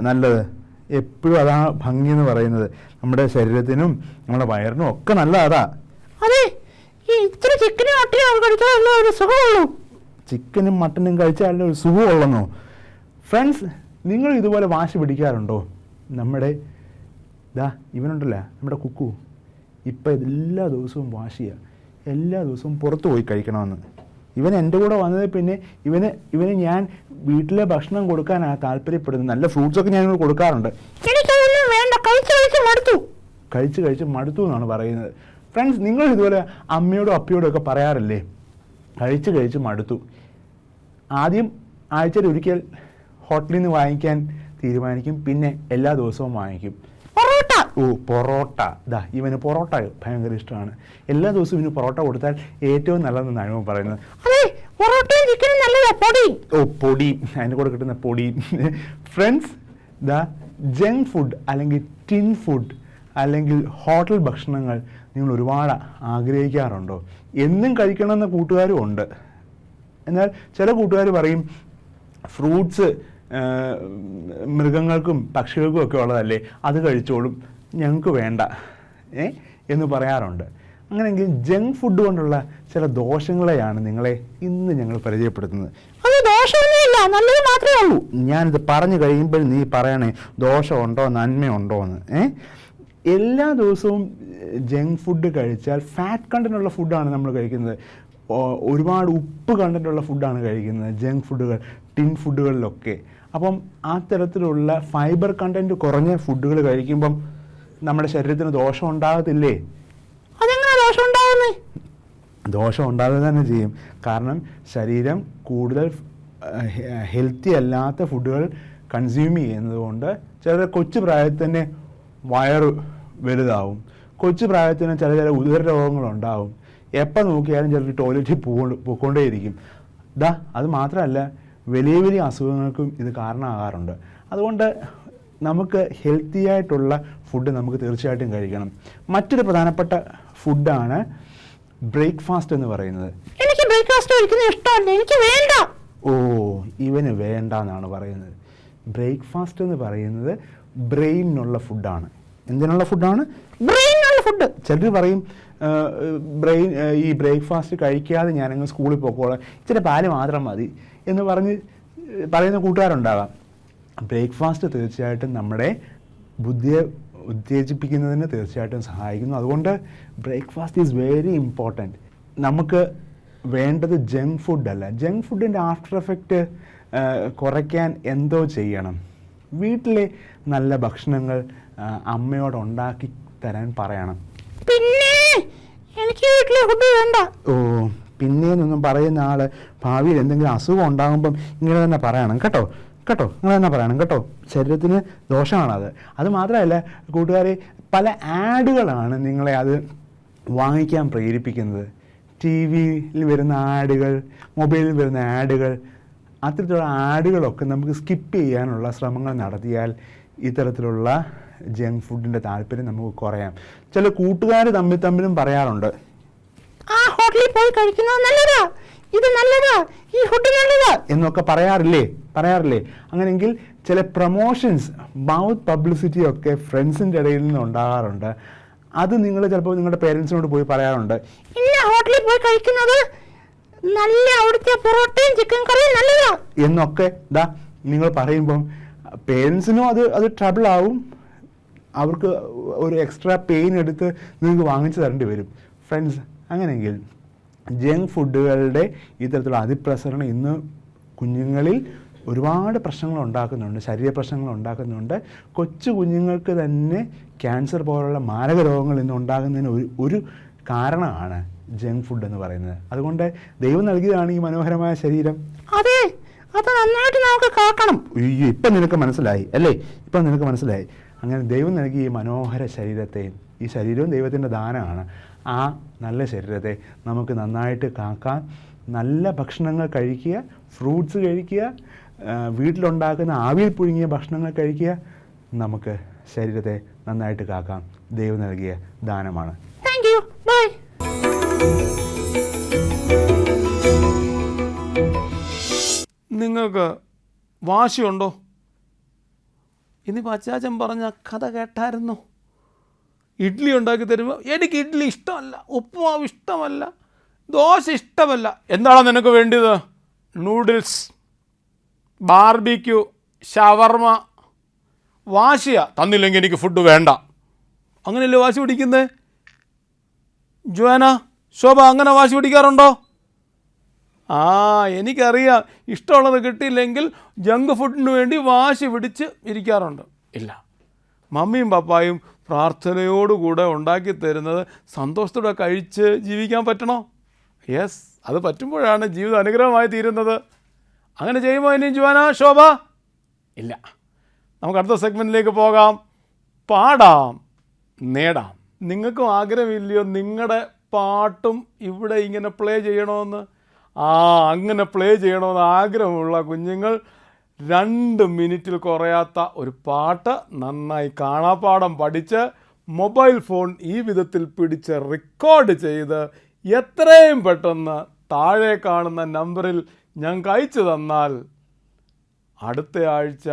നല്ലത്. എപ്പോഴും അതാ ഭംഗി എന്ന് പറയുന്നത്. നമ്മുടെ ശരീരത്തിനും നമ്മുടെ വയറിനും ഒക്കെ നല്ല അതാ. അതെ, ഈ ഇത്ര ചിക്കനും മട്ടനും കഴിച്ചാലേ ഒരു സുഖമുള്ളൂ. ചിക്കനും മട്ടനും കഴിച്ചാലേ ഒരു സുഖമുള്ളെന്നോ? ഫ്രണ്ട്സ്, നിങ്ങൾ ഇതുപോലെ വാശി പിടിക്കാറുണ്ടോ? നമ്മുടെ ഇവനുണ്ടല്ലോ, നമ്മുടെ കുക്കു, ഇപ്പം എല്ലാ ദിവസവും വാശിയാണ്. എല്ലാ ദിവസവും പുറത്ത് പോയി കഴിക്കണമെന്ന്. ഇവൻ എൻ്റെ കൂടെ വന്നത് പിന്നെ ഇവന് ഞാൻ വീട്ടിലെ ഭക്ഷണം കൊടുക്കാനാണ് താല്പര്യപ്പെടുന്നത്. നല്ല ഫ്രൂട്ട്സൊക്കെ ഞാൻ കൊടുക്കാറുണ്ട്. കഴിച്ച് മടുത്തു എന്നാണ് പറയുന്നത്. ഫ്രണ്ട്സ്, നിങ്ങൾ ഇതുപോലെ അമ്മയോടും അപ്പയോടും ഒക്കെ പറയാറില്ലേ, കഴിച്ച് മടുത്തു? ആദ്യം ആഴ്ചയിൽ ഒരിക്കൽ ഹോട്ടലിൽ നിന്ന് വാങ്ങിക്കാൻ തീരുമാനിക്കും, പിന്നെ എല്ലാ ദിവസവും വാങ്ങിക്കും. പൊറോട്ട. ഇവന് പൊറോട്ട ഭയങ്കര ഇഷ്ടമാണ്. എല്ലാ ദിവസവും ഇവന് പൊറോട്ട കൊടുത്താൽ ഏറ്റവും നല്ലതെന്നാണ് ഇവൻ പറയുന്നത്. പൊടി, അതിൻ്റെ കൂടെ കിട്ടുന്ന പൊടി. ഫ്രണ്ട്സ്, ജങ്ക് ഫുഡ് അല്ലെങ്കിൽ ടിൻ ഫുഡ് അല്ലെങ്കിൽ ഹോട്ടൽ ഭക്ഷണങ്ങൾ നിങ്ങൾ ഒരുപാട് ആഗ്രഹിക്കാറുണ്ടോ? എന്നും കഴിക്കണമെന്ന കൂട്ടുകാരും ഉണ്ട്. എന്നാൽ ചില കൂട്ടുകാർ പറയും, ഫ്രൂട്ട്സ് മൃഗങ്ങൾക്കും പക്ഷികൾക്കും ഒക്കെ ഉള്ളതല്ലേ, അത് കഴിച്ചോളും, ഞങ്ങൾക്ക് വേണ്ട എന്ന് പറയാറുണ്ട്. അങ്ങനെയെങ്കിൽ ജങ്ക് ഫുഡ് കൊണ്ടുള്ള ചില ദോഷങ്ങളെയാണ് നിങ്ങളെ ഇന്ന് ഞങ്ങൾ പരിചയപ്പെടുത്തുന്നത്. അത് ദോഷമൊന്നുമില്ല, നല്ലത് മാത്രമേ ഉള്ളൂ. ഞാനിത് പറഞ്ഞു കഴിയുമ്പോൾ നീ പറയണേ ദോഷമുണ്ടോ നന്മയുണ്ടോ എന്ന്. എല്ലാ ദിവസവും ജങ്ക് ഫുഡ് കഴിച്ചാൽ ഫാറ്റ് കണ്ടൻ്റുള്ള ഫുഡാണ് നമ്മൾ കഴിക്കുന്നത്. ഒരുപാട് ഉപ്പ് കണ്ടൻ്റുള്ള ഫുഡാണ് കഴിക്കുന്നത് ജങ്ക് ഫുഡുകൾ, ടിൻ ഫുഡുകളിലൊക്കെ. അപ്പം ആ തരത്തിലുള്ള ഫൈബർ കണ്ടൻറ്റ് കുറഞ്ഞ ഫുഡുകൾ കഴിക്കുമ്പം നമ്മുടെ ശരീരത്തിന് ദോഷം ഉണ്ടാകത്തില്ലേ? അതെങ്ങനെ ദോഷം ഉണ്ടാകുന്നത്? ദോഷം ഉണ്ടാകുക തന്നെ ചെയ്യും. കാരണം ശരീരം കൂടുതൽ ഹെൽത്തി അല്ലാത്ത ഫുഡുകൾ കൺസ്യൂം ചെയ്യുന്നത് കൊണ്ട് ചില കൊച്ചു പ്രായത്തിൽ തന്നെ വയറ് വലുതാവും. കൊച്ചു പ്രായത്തിന് ചില ഉദര രോഗങ്ങളുണ്ടാവും. എപ്പോൾ നോക്കിയാലും ചിലർ ടോയ്ലറ്റിൽ പോയിക്കൊണ്ടേയിരിക്കും. അത് മാത്രമല്ല, വലിയ വലിയ അസുഖങ്ങൾക്കും ഇത് കാരണമാകാറുണ്ട്. അതുകൊണ്ട് നമുക്ക് ഹെൽത്തി ആയിട്ടുള്ള ഫുഡ് നമുക്ക് തീർച്ചയായിട്ടും കഴിക്കണം. മറ്റൊരു പ്രധാനപ്പെട്ട ഫുഡാണ് ബ്രേക്ക്ഫാസ്റ്റ് എന്ന് പറയുന്നത്. എനിക്ക് ബ്രേക്ക്ഫാസ്റ്റ് കഴിക്കുന്നത് ഇഷ്ടമല്ല, എനിക്ക് വേണ്ട. ഓ, ഇവന് വേണ്ട എന്നാണ് പറയുന്നത്. ബ്രേക്ക്ഫാസ്റ്റ് എന്ന് പറയുന്നത് ബ്രെയിനുള്ള ഫുഡാണ്. എന്തിനുള്ള ഫുഡാണ്? ബ്രെയിനുള്ള ഫുഡ്. ചിലർ പറയും ഈ ബ്രേക്ക്ഫാസ്റ്റ് കഴിക്കാതെ ഞാനങ്ങ് സ്കൂളിൽ പോയിക്കോളാം, ഇച്ചിരി പാല് മാത്രം മതി എന്ന് പറയുന്ന കൂട്ടുകാരുണ്ടാകാം. ബ്രേക്ക്ഫാസ്റ്റ് തീർച്ചയായിട്ടും നമ്മുടെ ബുദ്ധിയെ ഉത്തേജിപ്പിക്കുന്നതിന് തീർച്ചയായിട്ടും സഹായിക്കുന്നു. അതുകൊണ്ട് ബ്രേക്ക്ഫാസ്റ്റ് ഈസ് വെരി ഇമ്പോർട്ടൻറ്റ്. നമുക്ക് വേണ്ടത് ജങ്ക് ഫുഡല്ല. ജങ്ക് ഫുഡിൻ്റെ ആഫ്റ്റർ എഫക്റ്റ് കുറയ്ക്കാൻ എന്തോ ചെയ്യണം. വീട്ടിലെ നല്ല ഭക്ഷണങ്ങൾ അമ്മയോട് ഉണ്ടാക്കി തരാൻ പറയണം. പിന്നെ എനിക്ക് വീട്ടിലെ ഫുഡ് വേണ്ട. ഓ, പിന്നേന്നൊന്നും പറയുന്ന ആൾ ഭാവിയിൽ എന്തെങ്കിലും അസുഖം ഉണ്ടാകുമ്പം ഇങ്ങനെ തന്നെ പറയണം കേട്ടോ, ഇങ്ങനെ തന്നെ പറയണം കേട്ടോ. ശരീരത്തിന് ദോഷമാണത്. അത് മാത്രമല്ല കൂട്ടുകാരെ, പല ആഡുകളാണ് നിങ്ങളെ അത് വാങ്ങിക്കാൻ പ്രേരിപ്പിക്കുന്നത്. ടി വിയിൽ വരുന്ന ആഡുകൾ, മൊബൈലിൽ വരുന്ന ആഡുകൾ, അത്തരത്തിലുള്ള ആഡുകളൊക്കെ നമുക്ക് സ്കിപ്പ് ചെയ്യാനുള്ള ശ്രമങ്ങൾ നടത്തിയാൽ ഇത്തരത്തിലുള്ള ജങ്ക് ഫുഡിൻ്റെ താല്പര്യം നമുക്ക് കുറയാം. ചില കൂട്ടുകാർ തമ്മിലും പറയാറുണ്ട്, ആ ഹോട്ടലിൽ പോയി കഴിക്കുന്നത് നല്ലതാ, ഇത് നല്ലതാ, ഈ ഫുഡ് നല്ലതാ എന്നൊക്കെ പറയാറില്ലേ? അങ്ങനെയെങ്കിൽ ചില പ്രൊമോഷൻസ്, മൗത്ത് പബ്ലിസിറ്റി ഒക്കെ ഫ്രണ്ട്സിൻ്റെ ഇടയിൽ നിന്ന് ഉണ്ടാകാറുണ്ട്. അത് നിങ്ങൾ ചിലപ്പോൾ നിങ്ങളുടെ പേരൻസിനോട് പോയി പറയാറുണ്ട്, ഇല്ല ഹോട്ടലിൽ പോയി കഴിക്കുന്നത് നല്ല, അവിടുത്തെ പൊറോട്ടയും ചിക്കൻ കറിയും നല്ലതാ എന്നൊക്കെ നിങ്ങൾ പറയുമ്പം പേരൻസിനും അത് ട്രബിൾ ആവും. അവർക്ക് ഒരു എക്സ്ട്രാ പെയിൻ എടുത്ത് നിങ്ങൾക്ക് വാങ്ങിച്ചു തരേണ്ടി വരും. ഫ്രണ്ട്സ്, അങ്ങനെയെങ്കിൽ ജങ്ക് ഫുഡുകളുടെ ഇത്തരത്തിലുള്ള അതിപ്രസരണം ഇന്ന് കുഞ്ഞുങ്ങളിൽ ഒരുപാട് പ്രശ്നങ്ങൾ ഉണ്ടാക്കുന്നുണ്ട്, ശരീര പ്രശ്നങ്ങൾ ഉണ്ടാക്കുന്നുണ്ട്. കൊച്ചു കുഞ്ഞുങ്ങൾക്ക് തന്നെ ക്യാൻസർ പോലുള്ള മാരക രോഗങ്ങൾ ഇന്ന് ഉണ്ടാകുന്നതിന് ഒരു കാരണമാണ് ജങ്ക് ഫുഡ് എന്ന് പറയുന്നത്. അതുകൊണ്ട് ദൈവം നൽകിയതാണ് ഈ മനോഹരമായ ശരീരം. അതെ, അത് നന്നായിട്ട് നമുക്ക് കാക്കണം. അയ്യോ, ഇപ്പം നിനക്ക് മനസ്സിലായി അല്ലേ? അങ്ങനെ ദൈവം നൽകിയ ഈ മനോഹര ശരീരത്തെയും, ഈ ശരീരവും ദൈവത്തിൻ്റെ ദാനമാണ്. ആ നല്ല ശരീരത്തെ നമുക്ക് നന്നായിട്ട് കാക്കാൻ നല്ല ഭക്ഷണങ്ങൾ കഴിക്കുക, ഫ്രൂട്ട്സ് കഴിക്കുക, വീട്ടിലുണ്ടാക്കുന്ന ആവിയിൽ പുഴുങ്ങിയ ഭക്ഷണങ്ങൾ കഴിക്കുക. നമുക്ക് ശരീരത്തെ നന്നായിട്ട് കാക്കാം. ദൈവം നൽകിയ ദാനമാണ്. Thank you, bye. നിങ്ങൾക്ക് വാശിയുണ്ടോ? ഇന്നിപ്പോൾ അച്ചാച്ചൻ പറഞ്ഞ കഥ കേട്ടായിരുന്നോ? ഇഡ്ഡലി ഉണ്ടാക്കി തരുമ്പോൾ എനിക്ക് ഇഡ്ഡലി ഇഷ്ടമല്ല, ഉപ്പുമാവ് ഇഷ്ടമല്ല, ദോശ ഇഷ്ടമല്ല. എന്താണ് നിനക്ക് വേണ്ടത്? നൂഡിൽസ്, ബാർബിക്യൂ, ഷവർമ. വാശിയാ, തന്നില്ലെങ്കിൽ എനിക്ക് ഫുഡ് വേണ്ട. അങ്ങനെയല്ലേ വാശി പിടിക്കുന്നത്? ജോന, ശോഭ അങ്ങനെ വാശി പിടിക്കാറുണ്ടോ? എനിക്കറിയാം, ഇഷ്ടമുള്ളത് കിട്ടിയില്ലെങ്കിൽ ജങ്ക് ഫുഡിന് വേണ്ടി വാശി പിടിച്ച് ഇരിക്കാറുണ്ട്. ഇല്ല, മമ്മിയും പപ്പായും പ്രാർത്ഥനയോടുകൂടെ ഉണ്ടാക്കി തരുന്നത് സന്തോഷത്തോടെ കഴിച്ച് ജീവിക്കാൻ പറ്റണോ? യെസ്, അത് പറ്റുമ്പോഴാണ് ജീവിതം അനുഗ്രഹമായി തീരുന്നത്. അങ്ങനെ ചെയ്യുമ്പോൾ ഇനി ജുവാന, ശോഭ? ഇല്ല. നമുക്ക് അടുത്ത സെഗ്മെൻറ്റിലേക്ക് പോകാം. പാടാം, നേടാം. നിങ്ങൾക്കും ആഗ്രഹമില്ലയോ നിങ്ങളുടെ പാട്ടും ഇവിടെ ഇങ്ങനെ പ്ലേ ചെയ്യണമെന്ന്? അങ്ങനെ പ്ലേ ചെയ്യണമെന്ന് ആഗ്രഹമുള്ള കുഞ്ഞുങ്ങൾ 2 മിനിറ്റിൽ കുറയാത്ത ഒരു പാട്ട് നന്നായി കാണാപ്പാഠം പഠിച്ച് മൊബൈൽ ഫോൺ ഈ വിധത്തിൽ പിടിച്ച് റെക്കോർഡ് ചെയ്ത് എത്രയും പെട്ടെന്ന് താഴെ കാണുന്ന നമ്പറിൽ ഞങ്ങൾക്ക് അയച്ചു തന്നാൽ അടുത്ത ആഴ്ച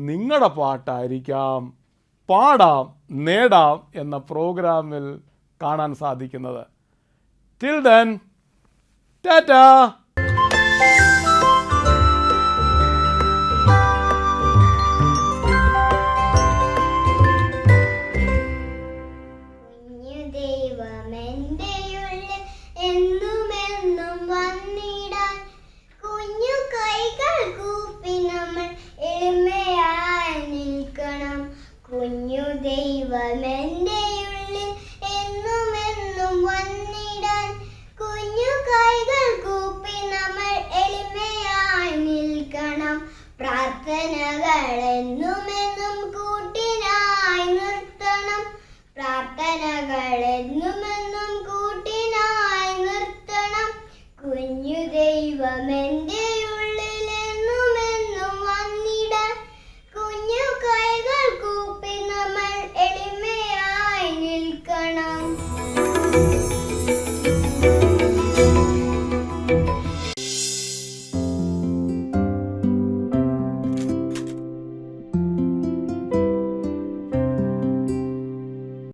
നിങ്ങളുടെ പാട്ടായിരിക്കാം പാടാം നേടാം എന്ന പ്രോഗ്രാമിൽ കാണാൻ സാധിക്കുന്നത്. Till then, Tata. പ്രാർത്ഥനകളെന്നുമെന്നും